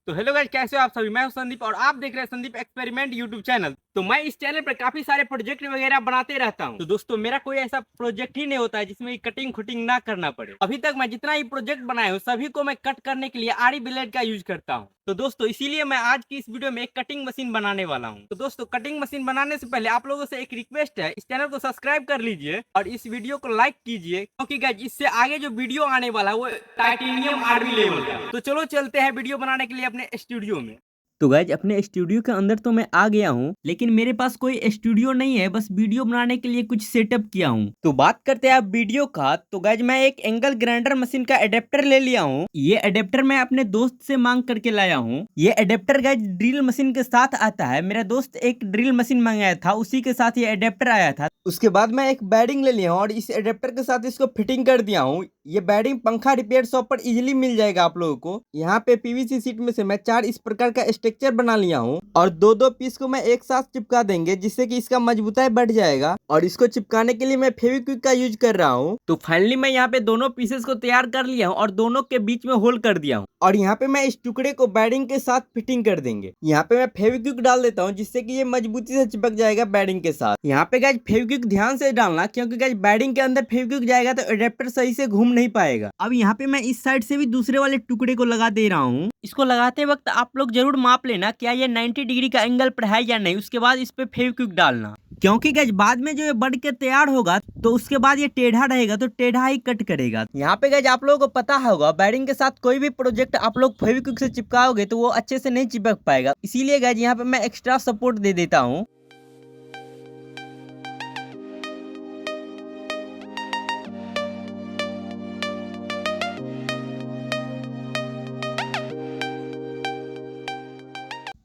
तो hello guys, कैसे हो आप सभी। मैं हूं संदीप और आप देख रहे हैं संदीप एक्सपेरिमेंट यूट्यूब चैनल। तो मैं इस चैनल पर काफी सारे प्रोजेक्ट वगैरह बनाते रहता हूं। तो दोस्तों, मेरा कोई ऐसा प्रोजेक्ट ही नहीं होता है जिसमें कटिंग खुटिंग ना करना पड़े। अभी तक मैं जितना ही प्रोजेक्ट बनाया हूं सभी को मैं कट करने के लिए आरी ब्लेड का यूज करता हूं। तो दोस्तों, इसीलिए मैं आज की इस वीडियो में एक कटिंग मशीन बनाने वाला हूं। तो दोस्तों, कटिंग मशीन बनाने से पहले आप लोगों से एक रिक्वेस्ट है, इस चैनल को सब्सक्राइब कर लीजिए और इस वीडियो को लाइक कीजिए, क्योंकि गाइस इससे आगे जो वीडियो आने वाला है वो टाइटेनियम आर्मी लेवल का। तो चलो चलते हैं वीडियो बनाने के लिए अपने स्टूडियो में। तो गाइज अपने स्टूडियो के अंदर तो मैं आ गया हूँ, लेकिन मेरे पास कोई स्टूडियो नहीं है, बस वीडियो बनाने के लिए कुछ सेटअप किया हूँ। तो बात करते हैं आप वीडियो का। तो गाइज मैं एक एंगल ग्राइंडर मशीन का एडेप्टर ले लिया हूँ। ये एडेप्टर मैं अपने दोस्त से मांग करके लाया हूँ। ये एडेप्टर गाइज ड्रिल मशीन के साथ आता है। मेरा दोस्त एक ड्रिल मशीन मंगाया था, उसी के साथ ये एडेप्टर आया था। उसके बाद मैं एक बैरिंग ले लिया हूँ और इस एडेप्टर के साथ इसको फिटिंग कर दिया हूँ। ये बैरिंग पंखा रिपेयर शॉप पर इजीली मिल जाएगा आप लोगों को। यहाँ पे पीवीसी शीट में से मैं 4 इस प्रकार का स्ट्रक्चर बना लिया हूँ और दो पीस को मैं एक साथ चिपका देंगे, जिससे कि इसका मजबूताई बढ़ जाएगा। और इसको चिपकाने के लिए मैं फेविक्विक का यूज कर रहा हूँ। तो फाइनली मैं यहाँ पे दोनों पीसेस को तैयार कर लिया हूँ और दोनों के बीच में होल कर दिया हूँ। और यहाँ पे मैं इस टुकड़े को बैरिंग के साथ फिटिंग कर देंगे। यहाँ पे मैं फेविक्विक डाल देता हूँ, जिससे कि ये मजबूती से चिपक जाएगा बैरिंग के साथ। यहाँ पे गाइज फेविक्विक ध्यान से डालना, क्योंकि गाइज बैरिंग के अंदर फेविक्विक जाएगा तो एडेप्टर सही से घूम नहीं पाएगा। अब यहाँ पे मैं इस साइड से भी दूसरे वाले टुकड़े को लगा दे रहा हूँ। इसको लगाते वक्त आप लोग जरूर माप लेना क्या ये 90 डिग्री का एंगल पर है या नहीं। उसके बाद इस पे फेविक्विक डालना, क्योंकि गाइज बाद में जो ये बढ़ के तैयार होगा तो उसके बाद ये टेढ़ा रहेगा तो टेढ़ा ही कट करेगा। यहाँ पे गाइज आप लोगों को पता होगा, बैरिंग के साथ कोई भी प्रोजेक्ट आप लोग फेविक्विक से चिपकाओगे तो वो अच्छे से नहीं चिपक पाएगा। इसीलिए गाइज यहाँ पे मैं एक्स्ट्रा सपोर्ट दे देता हूँ।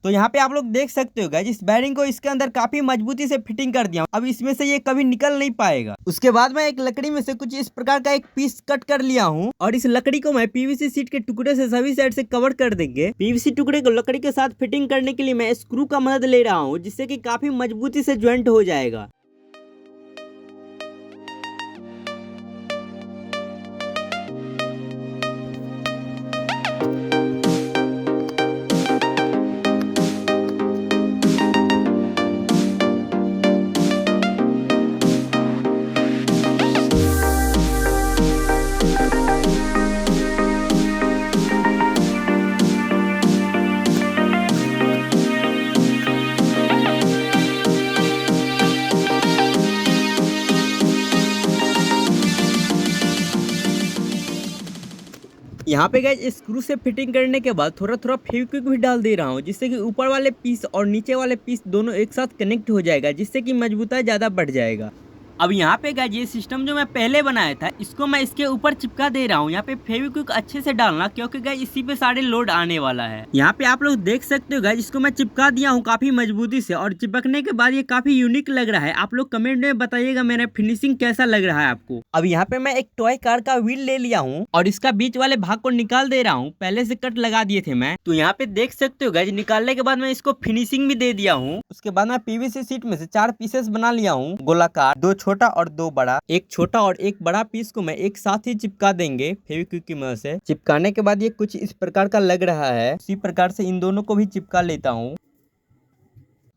तो यहाँ पे आप लोग देख सकते हो गाइस, इस बैरिंग को इसके अंदर काफी मजबूती से फिटिंग कर दिया। अब इसमें से ये कभी निकल नहीं पाएगा। उसके बाद मैं एक लकड़ी में से कुछ इस प्रकार का एक पीस कट कर लिया हूँ और इस लकड़ी को मैं पीवीसी शीट के टुकड़े से सभी साइड से कवर कर देंगे। पीवीसी टुकड़े को लकड़ी के साथ फिटिंग करने के लिए मैं स्क्रू का मदद ले रहा हूँ, जिससे कि काफी मजबूती से ज्वाइंट हो जाएगा। यहाँ पे गाइस स्क्रू से फिटिंग करने के बाद थोड़ा थोड़ा फेविक्विक भी डाल दे रहा हूँ, जिससे कि ऊपर वाले पीस और नीचे वाले पीस दोनों एक साथ कनेक्ट हो जाएगा, जिससे कि मजबूताई ज़्यादा बढ़ जाएगा। अब यहाँ पे गाइस ये सिस्टम जो मैं पहले बनाया था इसको मैं इसके ऊपर चिपका दे रहा हूँ। यहाँ पे फेविक्विक अच्छे से डालना, क्योंकि गाइस इसी पे सारे लोड आने वाला है। यहाँ पे आप लोग देख सकते हो गाइस, इसको मैं चिपका दिया हूँ काफी मजबूती से और चिपकने के बाद ये काफी यूनिक लग रहा है। आप लोग कमेंट में बताइएगा मेरा फिनिशिंग कैसा लग रहा है आपको। अब यहाँ पे मैं एक टॉय कार का व्हील ले लिया हूँ और इसका बीच वाले भाग को निकाल दे रहा हूँ। पहले से कट लगा दिए थे मैं, तो यहाँ पे देख सकते हो गाइस निकालने के बाद मैं इसको फिनिशिंग भी दे दिया हूँ। उसके बाद मैं पीवीसी शीट में से 4 पीसेस बना लिया हूँ गोलाकार, 2 छोटा और 2 बड़ा। एक छोटा और एक बड़ा पीस को मैं एक साथ ही चिपका देंगे फेविक्विक की मदद से। चिपकाने के बाद ये कुछ इस प्रकार का लग रहा है, इसी प्रकार से इन दोनों को भी चिपका लेता हूँ।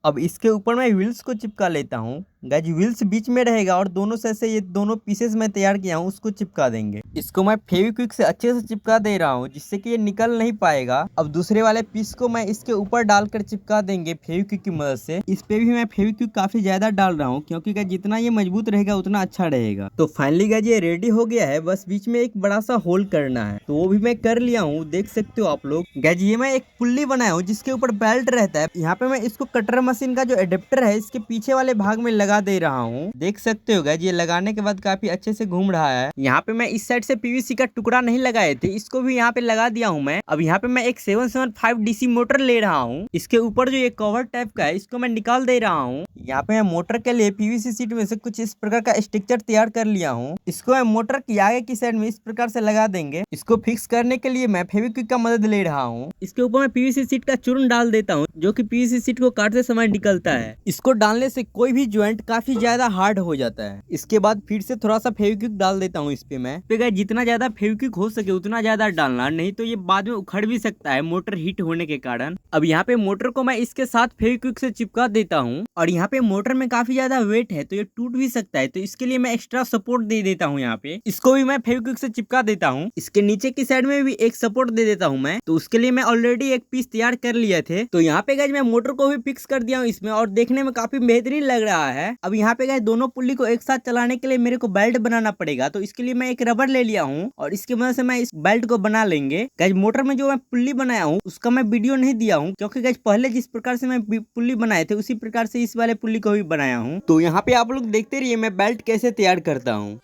अब इसके ऊपर मैं व्हील्स को चिपका लेता हूँ। गाइस व्हील्स बीच में रहेगा और दोनों साइड से ये दोनों पीसेस मैं तैयार किया हूँ उसको चिपका देंगे। इसको मैं फेविक्विक से अच्छे से चिपका दे रहा हूँ, जिससे कि ये निकल नहीं पाएगा। अब दूसरे वाले पीस को मैं इसके ऊपर डालकर चिपका देंगे फेविक्विक की मदद से। इस पे भी मैं फेविक्विक काफी ज्यादा डाल रहा हूँ, क्योंकि गाइस जितना ये मजबूत रहेगा उतना अच्छा रहेगा। तो फाइनली गाइस ये रेडी हो गया है, बस बीच में एक बड़ा सा होल करना है, तो वो भी मैं कर लिया हूँ। देख सकते हो आप लोग गाइस, ये मैं एक पुल्ली बनाया हूँ जिसके ऊपर बेल्ट रहता है। यहाँ पे मैं इसको कटर मशीन का जो एडेप्टर है इसके पीछे वाले भाग में लगा दे रहा हूँ। देख सकते हो गाइस, ये लगाने के बाद काफी अच्छे से घूम रहा है। यहाँ पे मैं इस साइड से पीवीसी का टुकड़ा नहीं लगाए थे, इसको भी यहाँ पे लगा दिया हूँ मैं। अब यहाँ पे मैं एक 775 डीसी मोटर ले रहा हूँ। इसके ऊपर जो ये कवर टाइप का है इसको मैं निकाल दे रहा हूँ। यहाँ पे मैं मोटर के लिए पीवीसी शीट में से कुछ इस प्रकार का स्ट्रक्चर तैयार कर लिया हूँ। इसको मैं मोटर की आगे की साइड में इस प्रकार से लगा देंगे। इसको फिक्स करने के लिए मैं फेविक्विक का मदद ले रहा हूँ। इसके ऊपर मैं पीवीसी शीट का चूर्ण डाल देता हूँ, जो कि पीवीसी शीट को काटते समय निकलता है। इसको डालने से कोई भी ज्वाइंट काफी ज्यादा हार्ड हो जाता है। इसके बाद फिर से थोड़ा सा फेविक्विक डाल देता हूँ इस पे मैं। तो गाइस जितना ज्यादा फेविक्विक हो सके उतना ज्यादा डालना, नहीं तो ये बाद में उखड़ भी सकता है मोटर हीट होने के कारण। अब यहाँ पे मोटर को मैं इसके साथ फेविक्विक से चिपका देता हूँ, और यहाँ पे मोटर में काफी ज्यादा वेट है तो ये टूट भी सकता है, तो इसके लिए मैं एक्स्ट्रा सपोर्ट दे देता हूँ। यहाँ पे इसको भी मैं फेविक्विक से चिपका देता हूँ। इसके नीचे की साइड में भी एक सपोर्ट दे देता हूँ मैं, तो उसके लिए मैं ऑलरेडी एक पीस तैयार कर लिए थे। तो यहाँ पे गाइस मैं मोटर को भी फिक्स कर दिया हूँ इसमें, और देखने में काफी बेहतरीन लग रहा है। अब यहाँ पे गाइस दोनों पुल्ली को एक साथ चलाने के लिए मेरे को बेल्ट बनाना पड़ेगा, तो इसके लिए मैं एक रबर ले लिया हूँ और इसकी मदद से मैं इस बेल्ट को बना लेंगे। गाइस मोटर में जो मैं पुल्ली बनाया हूँ उसका मैं वीडियो नहीं दिया हूँ, क्योंकि गाइस पहले जिस प्रकार से मैं पुल्ली बनाए थे उसी प्रकार से इस वाले पुल्ली को भी बनाया हूँ। तो यहाँ पे आप लोग देखते रहिए मैं बेल्ट कैसे तैयार करता हूँ।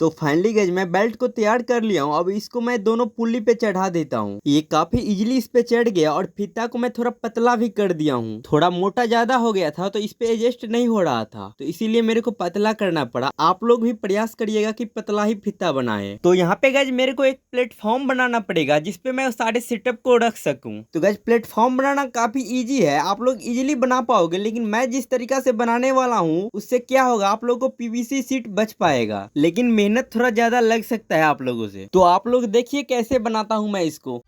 तो फाइनली गाइस मैं बेल्ट को तैयार कर लिया हूँ। अब इसको मैं दोनों पुल्ली पे चढ़ा देता हूँ। ये काफी इजीली इस पे चढ़ गया, और फीता को मैं थोड़ा पतला भी कर दिया हूँ। थोड़ा मोटा ज्यादा हो गया था तो इस पे एडजस्ट नहीं हो रहा था, तो इसीलिए मेरे को पतला करना पड़ा। आप लोग भी प्रयास करिएगा कि पतला ही फीता बनाए। तो यहाँ पे गाइस मेरे को एक प्लेटफॉर्म बनाना पड़ेगा जिसपे मैं सारे सेटअप को रख सकूँ। तो गाइस प्लेटफॉर्म बनाना काफी ईजी है, आप लोग इजीली बना पाओगे, लेकिन मैं जिस तरीका से बनाने वाला हूँ उससे क्या होगा, आप लोग को पीवीसी सीट बच पाएगा, लेकिन मेहनत थोड़ा ज्यादा लग सकता है आप लोगों से। तो आप लोग देखिए कैसे बनाता हूं मैं इसको।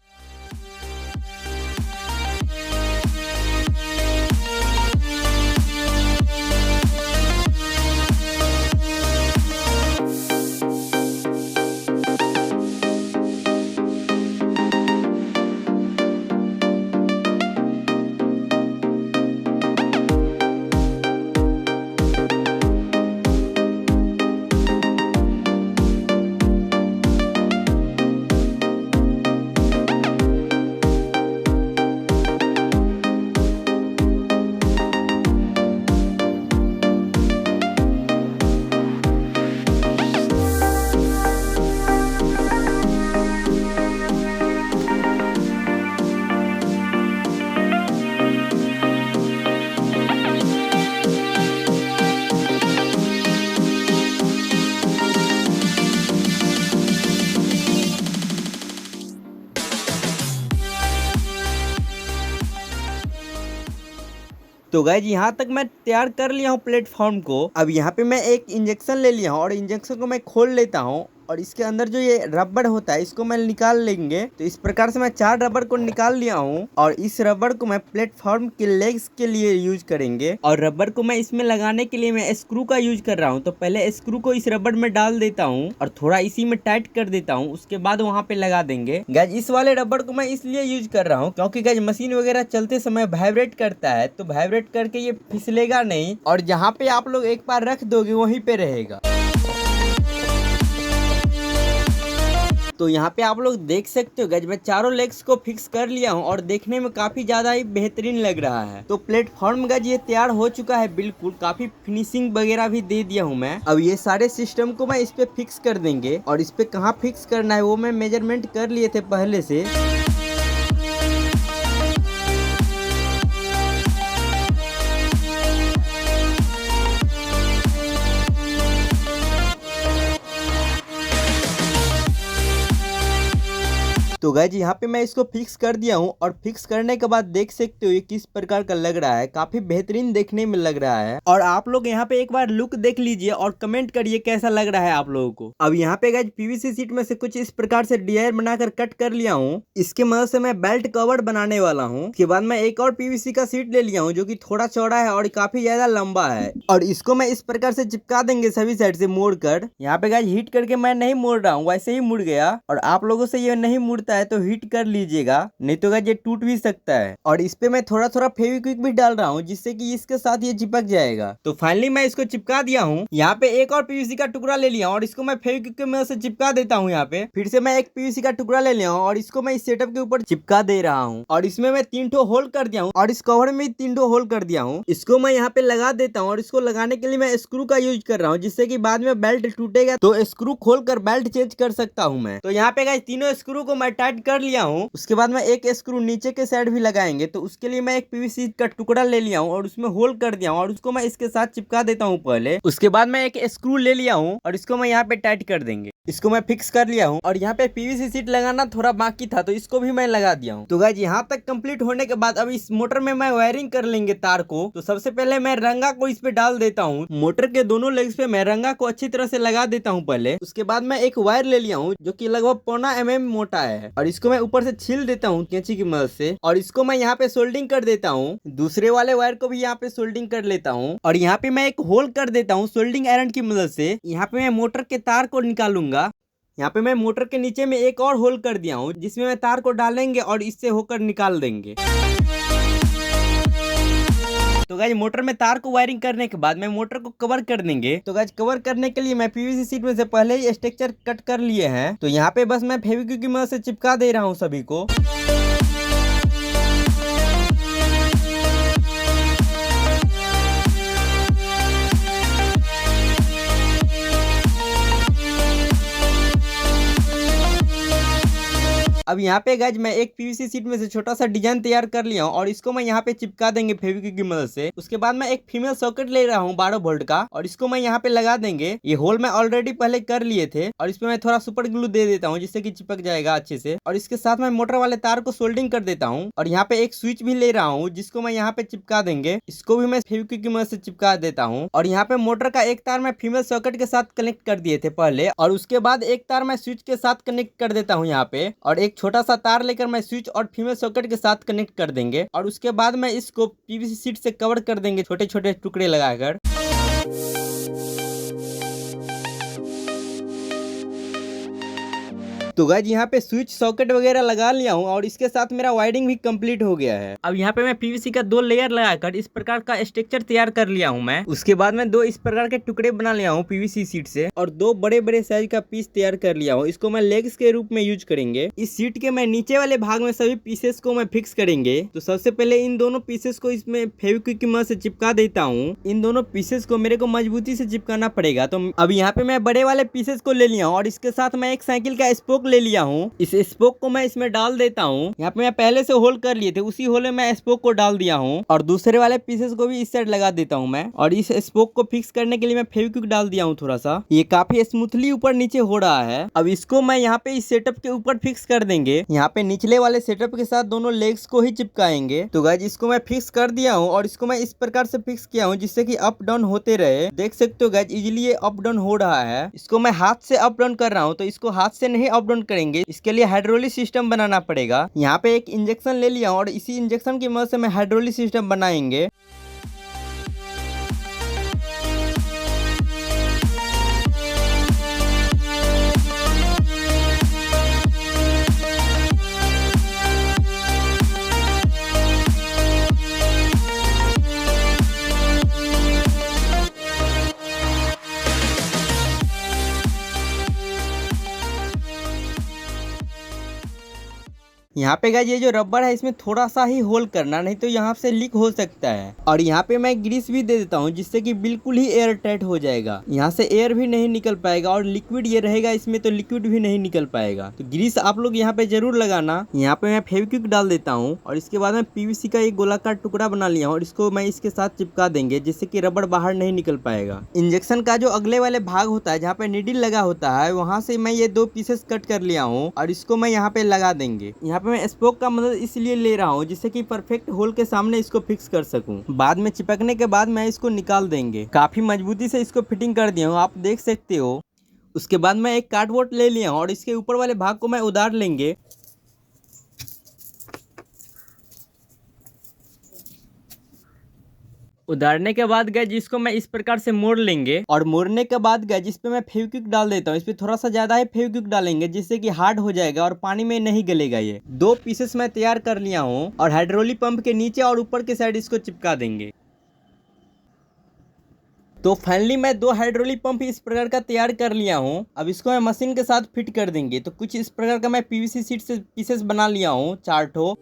तो गाइज यहाँ तक मैं तैयार कर लिया हूँ प्लेटफॉर्म को। अब यहाँ पे मैं एक इंजेक्शन ले लिया हूँ और इंजेक्शन को मैं खोल लेता हूँ, और इसके अंदर जो ये रबड़ होता है इसको मैं निकाल लेंगे। तो इस प्रकार से मैं 4 रबड़ को निकाल लिया हूँ, और इस रबड़ को मैं प्लेटफॉर्म के लेग्स के लिए यूज करेंगे। और रबड़ को मैं इसमें लगाने के लिए मैं स्क्रू का यूज कर रहा हूँ। तो पहले स्क्रू को इस रबड़ में डाल देता हूँ और थोड़ा इसी में टाइट कर देता हूँ, उसके बाद वहाँ पे लगा देंगे। गाइज इस वाले रबड़ को मैं इसलिए यूज कर रहा हूँ क्योंकि गाइज मशीन वगैरह चलते समय वाइब्रेट करता है, तो वाइब्रेट करके ये फिसलेगा नहीं, और जहाँ पे आप लोग एक बार रख दोगे वहीं पे रहेगा। तो यहाँ पे आप लोग देख सकते हो गाइज मैं चारों लेग्स को फिक्स कर लिया हूँ, और देखने में काफी ज्यादा ही बेहतरीन लग रहा है। तो प्लेटफॉर्म गाइज ये तैयार हो चुका है, बिल्कुल काफी फिनिशिंग वगैरह भी दे दिया हूँ मैं। अब ये सारे सिस्टम को मैं इस पे फिक्स कर देंगे, और इस पे कहाँ फिक्स करना है वो मैं मेजरमेंट कर लिए थे पहले से। तो गाइज यहाँ पे मैं इसको फिक्स कर दिया हूँ, और फिक्स करने के बाद देख सकते हो ये किस प्रकार का लग रहा है, काफी बेहतरीन देखने में लग रहा है। और आप लोग यहाँ पे एक बार लुक देख लीजिए और कमेंट करिए कैसा लग रहा है आप लोगों को। अब यहाँ पे गाइज पीवीसी सीट में से कुछ इस प्रकार से डिजाइन बनाकर कट कर लिया हूँ। इसके मदद से मैं बेल्ट कवर बनाने वाला हूँ। उसके बाद मैं एक और पीवीसी का सीट ले लिया हूँ जो की थोड़ा चौड़ा है और काफी ज्यादा लंबा है, और इसको मैं इस प्रकार से चिपका देंगे सभी साइड से मोड़ कर। यहाँ पे गाइज हीट करके मैं नहीं मोड़ रहा हूँ, वैसे ही मुड़ गया, और आप लोगों से ये नहीं मुड़ता है तो हीट कर लीजिएगा, नहीं तो गाइस ये टूट भी सकता है। और इस पे मैं थोड़ा थोड़ा फेविक्विक भी डाल रहा हूँ जिससे कि इसके साथ ये चिपक जाएगा। तो फाइनली मैं इसको चिपका दिया हूँ। यहाँ पे एक और पीवीसी का टुकड़ा ले लिया और इसको मैं फेविक्विक की मदद से चिपका देता हूँ। यहाँ पे फिर से मैं एक पीवीसी का टुकड़ा ले लिया हूँ और इसको मैं इस सेटअप के ऊपर चिपका दे रहा हूँ। और इसमें मैं 3 ठो होल कर दिया हूँ और इस कवर में 3 ठो होल कर दिया हूँ। इसको मैं यहाँ पे लगा देता हूँ और इसको लगाने के लिए मैं स्क्रू का यूज कर रहा हूँ जिससे कि बाद में बेल्ट टूटेगा तो स्क्रू खोल कर बेल्ट चेंज कर सकता हूँ मैं। तो यहाँ पे गाइस तीनों स्क्रू को मैं टाइट कर लिया हूँ। उसके बाद में एक स्क्रू नीचे के साइड भी लगाएंगे, तो उसके लिए मैं एक पीवीसी का टुकड़ा ले लिया हूँ और उसमें होल कर दिया हूँ और उसको मैं इसके साथ चिपका देता हूँ पहले। उसके बाद मैं एक स्क्रू ले लिया हूँ और इसको मैं यहाँ पे टाइट कर देंगे। इसको मैं फिक्स कर लिया हूँ और यहाँ पे पीवीसी सीट लगाना थोड़ा बाकी था तो इसको भी मैं लगा दिया हूँ। तो गाइस यहाँ तक कंप्लीट होने के बाद अब इस मोटर में मैं वायरिंग कर लेंगे तार को। तो सबसे पहले मैं रंगा को इस पे डाल देता हूँ। मोटर के दोनों लेग्स पे मैं रंगा को अच्छी तरह से लगा देता हूँ पहले। उसके बाद मैं एक वायर ले लिया हूँ जो कि लगभग 0.25 mm मोटा है और इसको मैं ऊपर से छील देता हूँ कैंची की मदद से और इसको मैं यहाँ पे सोल्डिंग कर देता हूँ। दूसरे वाले वायर को भी यहाँ पे सोल्डिंग कर लेता हूँ और यहाँ पे मैं एक होल कर देता हूँ सोल्डिंग आयरन की मदद से। यहाँ पे मैं मोटर के तार को निकालूंगा। यहाँ पे मैं मोटर के नीचे में एक और होल कर दिया हूँ जिसमें मैं तार को डालेंगे और इससे होकर निकाल देंगे। तो गाइस मोटर में तार को वायरिंग करने के बाद मैं मोटर को कवर कर देंगे। तो गाइस कवर करने के लिए मैं पीवीसी सीट में से पहले ही स्ट्रक्चर कट कर लिए हैं। तो यहाँ पे बस मैं फेविक्विक की मदद से चिपका दे रहा हूँ सभी को। अब यहाँ पे गाइज मैं एक पीवीसी सीट में से छोटा सा डिजाइन तैयार कर लिया हूँ और इसको मैं यहाँ पे चिपका देंगे फेविक्विक की मदद से। उसके बाद मैं एक फीमेल सॉकेट ले रहा हूँ 12 वोल्ट का और इसको मैं यहाँ पे लगा देंगे। ये होल मैं ऑलरेडी पहले कर लिए थे और इसमें मैं थोड़ा सुपर ग्लू दे देता हूँ जिससे कि चिपक जाएगा अच्छे से। और इसके साथ मैं मोटर वाले तार को सोल्डिंग कर देता हूँ और यहाँ पे एक स्विच भी ले रहा हूँ जिसको मैं यहाँ पे चिपका देंगे। इसको भी मैं फेविक्विक की मदद से चिपका देता हूँ। और यहाँ पे मोटर का एक तार मैं फीमेल सॉकेट के साथ कनेक्ट कर दिए थे पहले और उसके बाद एक तार मैं स्विच के साथ कनेक्ट कर देता हूँ यहाँ पे और एक छोटा सा तार लेकर मैं स्विच और फीमेल सॉकेट के साथ कनेक्ट कर देंगे। और उसके बाद मैं इसको पीवीसी सीट से कवर कर देंगे छोटे छोटे टुकड़े लगाकर। तो गाइस यहाँ पे स्विच सॉकेट वगैरह लगा लिया हूँ और इसके साथ मेरा वायरिंग भी कंप्लीट हो गया है। अब यहाँ पे मैं पीवीसी का 2 लेयर लगाकर इस प्रकार का स्ट्रक्चर तैयार कर लिया हूँ मैं। उसके बाद मैं 2 इस प्रकार के टुकड़े बना लिया हूँ पीवीसी सीट से और 2 बड़े बड़े साइज का पीस तैयार कर लिया हूँ। इसको मैं लेग्स के रूप में यूज करेंगे। इस सीट के मैं नीचे वाले भाग में सभी पीसेस को मैं फिक्स करेंगे। तो सबसे पहले इन दोनों पीसेस को इसमें फेविक्विक की मदद से चिपका देता हूँ। इन दोनों पीसेस को मेरे को मजबूती से चिपकाना पड़ेगा। तो अब यहाँ पे मैं बड़े वाले पीसेस को ले लिया हूँ और इसके साथ मैं एक साइकिल का स्पोक ले लिया हूँ। इस स्पोक को मैं इसमें डाल देता हूँ। यहाँ पे मैं पहले से होल कर लिए थे, उसी होल में मैं स्पोक को डाल दिया हूँ और दूसरे वाले पीसेस को भी इस साइड लगा देता हूँ मैं। और इस स्पोक को फिक्स करने के लिए मैं फेविक्विक डाल दिया हूँ थोड़ा सा। ये काफी स्मूथली ऊपर नीचे हो रहा है। अब इसको मैं यहाँ पे इस सेटअप के ऊपर फिक्स कर देंगे। यहाँ पे निचले वाले सेटअप के साथ दोनों लेग्स को ही चिपकाएंगे। तो गाइस इसको मैं फिक्स कर दिया हूँ और इसको मैं इस प्रकार से फिक्स किया हूँ जिससे कि अप डाउन होते रहे। देख सकते हो गाइस इजिली ये अप डाउन हो रहा है। इसको मैं हाथ से अप डाउन कर रहा हूँ, तो इसको हाथ से नहीं अप डाउन करेंगे, इसके लिए हाइड्रोलिक सिस्टम बनाना पड़ेगा। यहाँ पे एक इंजेक्शन ले लिया और इसी इंजेक्शन की मदद से मैं हाइड्रोलिक सिस्टम बनाएंगे। यहाँ पे गाइस ये जो रबर है इसमें थोड़ा सा ही होल करना, नहीं तो यहाँ से लीक हो सकता है। और यहाँ पे मैं ग्रीस भी दे देता हूँ जिससे कि बिल्कुल ही एयर टाइट हो जाएगा। यहाँ से एयर भी नहीं निकल पाएगा और लिक्विड ये रहेगा इसमें तो लिक्विड भी नहीं निकल पाएगा। तो ग्रीस आप लोग यहाँ पे जरूर लगाना। यहाँ पे मैं फेविक्विक डाल देता हूँ और इसके बाद मैं पीवीसी का एक गोलाकार टुकड़ा बना लिया हूँ और इसको मैं इसके साथ चिपका देंगे जिससे कि रबड़ बाहर नहीं निकल पाएगा। इंजेक्शन का जो अगले वाले भाग होता है जहाँ पे नीडल लगा होता है वहाँ से मैं ये 2 पीसेस कट कर लिया हूँ और इसको मैं यहाँ पे लगा देंगे। यहाँ मैं स्पोक का मदद इसलिए ले रहा हूँ जिससे कि परफेक्ट होल के सामने इसको फिक्स कर सकूं। बाद में चिपकने के बाद मैं इसको निकाल देंगे। काफी मजबूती से इसको फिटिंग कर दिया हूँ, आप देख सकते हो। उसके बाद मैं एक कार्डबोर्ड ले लिया हूँ और इसके ऊपर वाले भाग को मैं उतार लेंगे। उधारने के बाद गैज इसको मैं इस प्रकार से मोड़ लेंगे और मोड़ने के बाद गैज इस पे मैं फेविक्विक डाल देता हूँ। इस पे थोड़ा सा ज्यादा ही फेविक्विक डालेंगे जिससे कि हार्ड हो जाएगा और पानी में नहीं गलेगा। ये 2 पीसेस मैं तैयार कर लिया हूँ और हाइड्रोलिक पंप के नीचे और ऊपर के साइड इसको चिपका देंगे। तो फाइनली मैं 2 हाइड्रोलिक पंप इस प्रकार का तैयार कर लिया हूँ। अब इसको मैं मशीन के साथ फिट कर देंगे। तो कुछ इस प्रकार का मैं पीवीसी शीट से पीसेस बना लिया हूँ 4 ठो।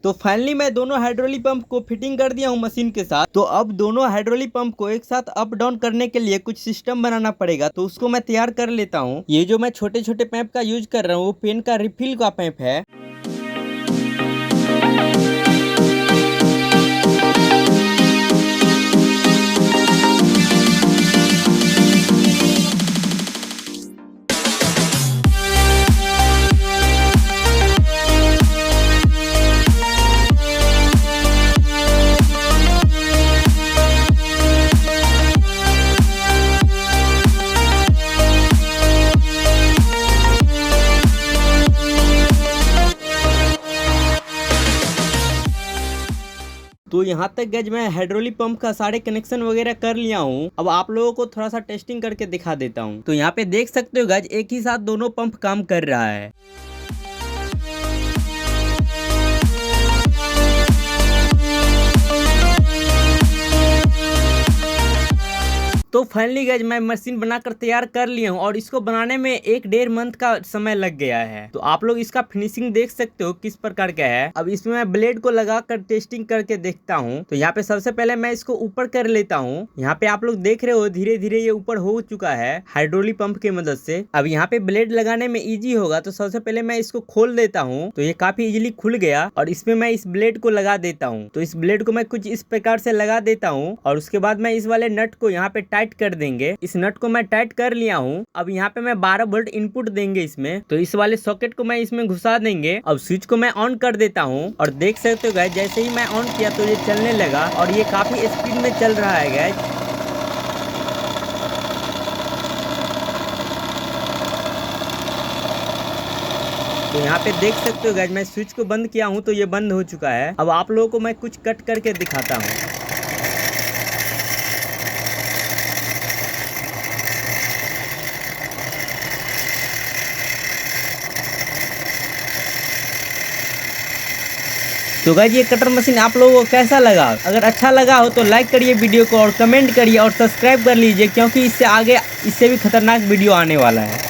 तो फाइनली मैं दोनों हाइड्रोलिक पंप को फिटिंग कर दिया हूँ मशीन के साथ। तो अब दोनों हाइड्रोलिक पंप को एक साथ अप डाउन करने के लिए कुछ सिस्टम बनाना पड़ेगा। तो उसको मैं तैयार कर लेता हूँ। ये जो मैं छोटे छोटे पैप का यूज कर रहा हूँ वो पेन का रिफिल का पैप है। तो यहाँ तक गैज मैं हाइड्रोलिक पंप का सारे कनेक्शन वगैरह कर लिया हूँ। अब आप लोगों को थोड़ा सा टेस्टिंग करके दिखा देता हूँ। तो यहाँ पे देख सकते हो गैज एक ही साथ दोनों पंप काम कर रहा है। तो फाइनली गाइज मैं मशीन बनाकर तैयार कर लिया हूँ और इसको बनाने में 1-1.5 मंथ का समय लग गया है। तो आप लोग इसका फिनिशिंग देख सकते हो किस प्रकार का है। अब इसमें मैं ब्लेड को लगाकर टेस्टिंग करके देखता हूँ। तो यहाँ पे सबसे पहले मैं इसको ऊपर कर लेता हूँ। यहाँ पे आप लोग देख रहे हो धीरे धीरे ये ऊपर हो चुका है हाइड्रोलिक पंप की मदद से। अब यहाँ पे ब्लेड लगाने में इजी होगा। तो सबसे पहले मैं इसको खोल देता हूँ। तो ये काफी इजीली खुल गया और इसमें मैं इस ब्लेड को लगा देता हूँ। तो इस ब्लेड को मैं कुछ इस प्रकार से लगा देता हूँ और उसके बाद मैं इस वाले नट को यहाँ पे टाइट कर देंगे। इस नट को मैं टाइट कर लिया हूँ। अब यहाँ पे मैं 12 वोल्ट इनपुट देंगे इसमें। तो इस वाले सॉकेट को मैं इसमें घुसा देंगे। अब स्विच को मैं ऑन कर देता हूँ और देख सकते हो गाइस जैसे ही मैं ऑन किया तो ये चलने लगा और ये काफी स्पीड में चल रहा है गाइस। तो यहाँ पे देख सकते हो गाइस मैं स्विच को बंद किया हूँ तो ये बंद हो चुका है। अब आप लोगों को मैं कुछ कट करके दिखाता हूँ। तो गाइस ये कटर मशीन आप लोगों को कैसा लगा? अगर अच्छा लगा हो तो लाइक करिए वीडियो को और कमेंट करिए और सब्सक्राइब कर लीजिए क्योंकि इससे आगे इससे भी खतरनाक वीडियो आने वाला है।